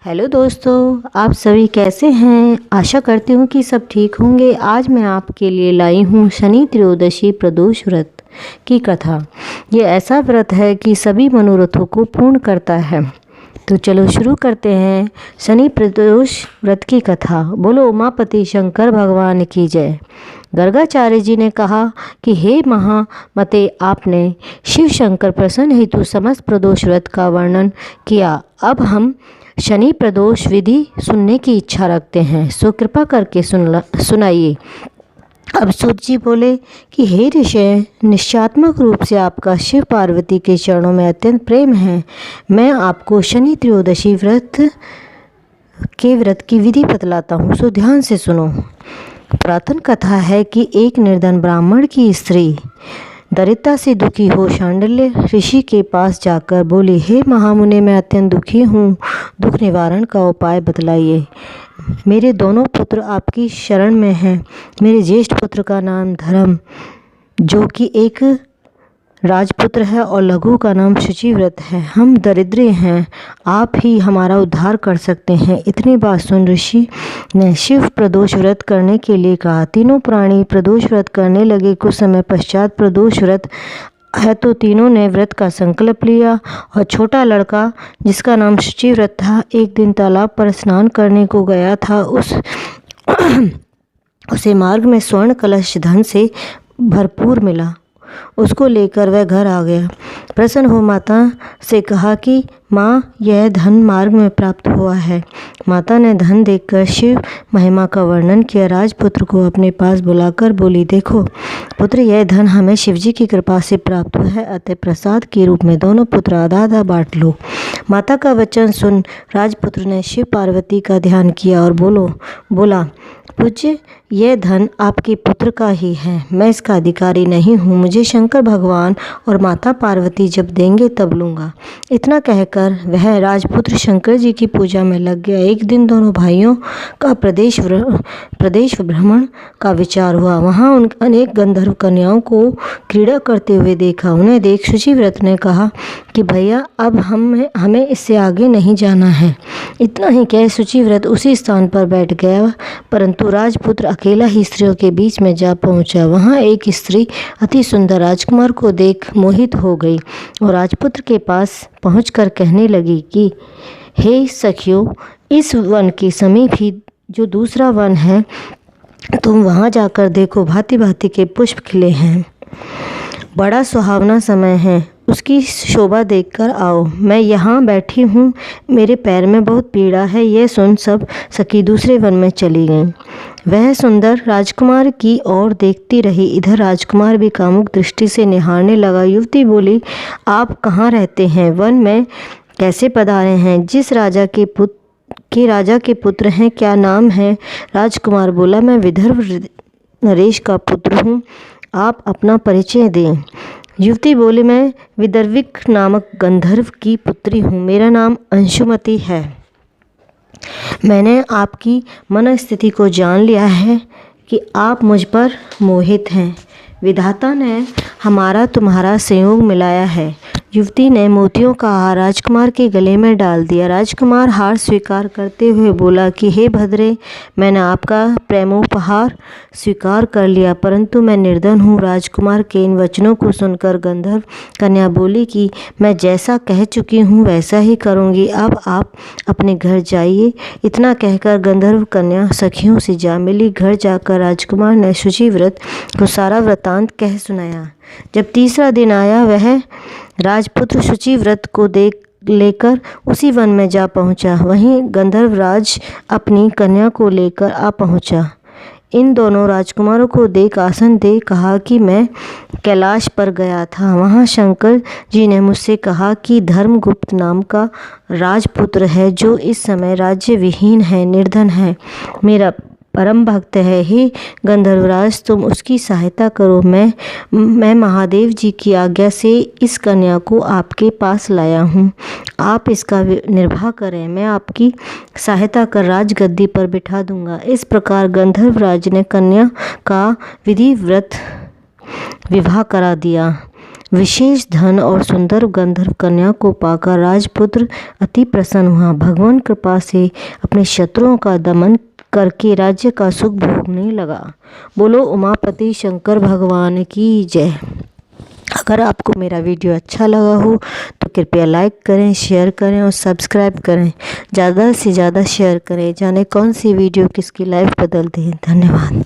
Hello दोस्तों, आप सभी कैसे हैं। आशा करती हूँ कि सब ठीक होंगे। आज मैं आपके लिए लाई हूँ शनि त्रयोदशी प्रदोष व्रत की कथा। ये ऐसा व्रत है कि सभी मनोरथों को पूर्ण करता है। तो चलो शुरू करते हैं शनि प्रदोष व्रत की कथा। बोलो उमापति शंकर भगवान की जय। गर्गाचार्य जी ने कहा कि हे महामते, आपने शिव शंकर प्रसन्न हेतु समस्त प्रदोष व्रत का वर्णन किया। अब हम शनि प्रदोष विधि सुनने की इच्छा रखते हैं, सो कृपा करके सुनाइए। अब सूत जी बोले कि हे ऋषि, निश्चयात्मक रूप से आपका शिव पार्वती के चरणों में अत्यंत प्रेम है। मैं आपको शनि त्रयोदशी व्रत की विधि बतलाता हूँ, सो ध्यान से सुनो। पुरातन कथा है कि एक निर्धन ब्राह्मण की स्त्री दरिद्रता से दुखी हो शांडिल्य ऋषि के पास जाकर बोली, हे महामुनि, मैं अत्यंत दुखी हूँ, दुख निवारण का उपाय बतलाइए। मेरे दोनों पुत्र आपकी शरण में हैं। मेरे ज्येष्ठ पुत्र का नाम धर्म, जो कि एक राजपुत्र है, और लघु का नाम शुचिव्रत है। हम दरिद्र हैं, आप ही हमारा उद्धार कर सकते हैं। इतनी बात सुन ऋषि ने शिव प्रदोष व्रत करने के लिए कहा। तीनों प्राणी प्रदोष व्रत करने लगे। कुछ समय पश्चात प्रदोष व्रत है तो तीनों ने व्रत का संकल्प लिया। और छोटा लड़का, जिसका नाम शुचिव्रत था, एक दिन तालाब पर स्नान करने को गया था। उसे मार्ग में स्वर्ण कलश धन से भरपूर मिला। उसको लेकर वह घर आ गया। प्रसन्न हो माता से कहा कि माँ, यह धन मार्ग में प्राप्त हुआ है। माता ने धन देखकर शिव महिमा का वर्णन किया। राजपुत्र को अपने पास बुलाकर बोली, देखो पुत्र, यह धन हमें शिवजी की कृपा से प्राप्त हुआ है, अतः प्रसाद के रूप में दोनों पुत्र आधा आधा बांट लो। माता का वचन सुन राजपुत्र ने शिव पार्वती का ध्यान किया और बोला, पूज्य, यह धन आपके पुत्र का ही है, मैं इसका अधिकारी नहीं हूँ। मुझे शंकर भगवान और माता पार्वती जब देंगे तब लूँगा। इतना कहकर वह राजपुत्र शंकर जी की पूजा में लग गया। एक दिन दोनों भाइयों का प्रदेश भ्रमण का विचार हुआ। वहाँ उन अनेक गंधर्व कन्याओं को क्रीड़ा करते हुए देखा। उन्हें देख शुचिव्रत ने कहा कि भैया, अब हमें इससे आगे नहीं जाना है। इतना ही कह शुचिव्रत उसी स्थान पर बैठ गया, परंतु राजपुत्र अकेला ही स्त्रियों के बीच में जा पहुंचा। वहां एक स्त्री अति सुंदर राजकुमार को देख मोहित हो गई और राजपुत्र के पास पहुंचकर कहने लगी कि हे सखियों, इस वन के समीप ही जो दूसरा वन है, तुम वहां जाकर देखो, भांति भांति के पुष्प खिले हैं। बड़ा सुहावना समय है, उसकी शोभा देखकर आओ। मैं यहाँ बैठी हूँ, मेरे पैर में बहुत पीड़ा है। यह सुन सब सखी दूसरे वन में चली गईं। वह सुंदर राजकुमार की ओर देखती रही। इधर राजकुमार भी कामुक दृष्टि से निहारने लगा। युवती बोली, आप कहाँ रहते हैं? वन में कैसे पधारे हैं? जिस राजा के पुत्र हैं, क्या नाम है? राजकुमार बोला, मैं विदर्भ नरेश का पुत्र हूँ, आप अपना परिचय दें। युवती बोली, मैं विदर्भिक नामक गंधर्व की पुत्री हूँ, मेरा नाम अंशुमति है। मैंने आपकी मन स्थिति को जान लिया है कि आप मुझ पर मोहित हैं। विधाता ने हमारा तुम्हारा संयोग मिलाया है। युवती ने मोतियों का हार राजकुमार के गले में डाल दिया। राजकुमार हार स्वीकार करते हुए बोला कि हे भद्रे, मैंने आपका प्रेमोपहार स्वीकार कर लिया, परंतु मैं निर्धन हूँ। राजकुमार के इन वचनों को सुनकर गंधर्व कन्या बोली कि मैं जैसा कह चुकी हूँ वैसा ही करूँगी, अब आप अपने घर जाइए। इतना कहकर गंधर्व कन्या सखियों से जा मिली। घर जाकर राजकुमार ने शुचिव्रत को सारा वृतांत कह सुनाया। जब तीसरा दिन आया, वह राजपुत्र शुचिव्रत को लेकर उसी वन में जा पहुंचा। वहीं गंधर्वराज अपनी कन्या को लेकर आ पहुंचा। इन दोनों राजकुमारों को देख आसन दे कहा कि मैं कैलाश पर गया था। वहां शंकर जी ने मुझसे कहा कि धर्मगुप्त नाम का राजपुत्र है, जो इस समय राज्य विहीन है, निर्धन है, मेरा परम भक्त है। हे गंधर्वराज, तुम उसकी सहायता करो। मैं महादेव जी की आज्ञा से इस कन्या को आपके पास लाया हूँ, आप इसका निर्वाह करें। मैं आपकी सहायता कर राजगद्दी पर बिठा दूंगा। इस प्रकार गंधर्वराज ने कन्या का विधिवत विवाह करा दिया। विशेष धन और सुंदर गंधर्व कन्या को पाकर राजपुत्र अति प्रसन्न हुआ। भगवान कृपा से अपने शत्रुओं का दमन करके राज्य का सुख भोगने लगा। बोलो उमापति शंकर भगवान की जय। अगर आपको मेरा वीडियो अच्छा लगा हो तो कृपया लाइक करें, शेयर करें और सब्सक्राइब करें। ज़्यादा से ज़्यादा शेयर करें, जाने कौन सी वीडियो किसकी लाइफ बदल दे। धन्यवाद।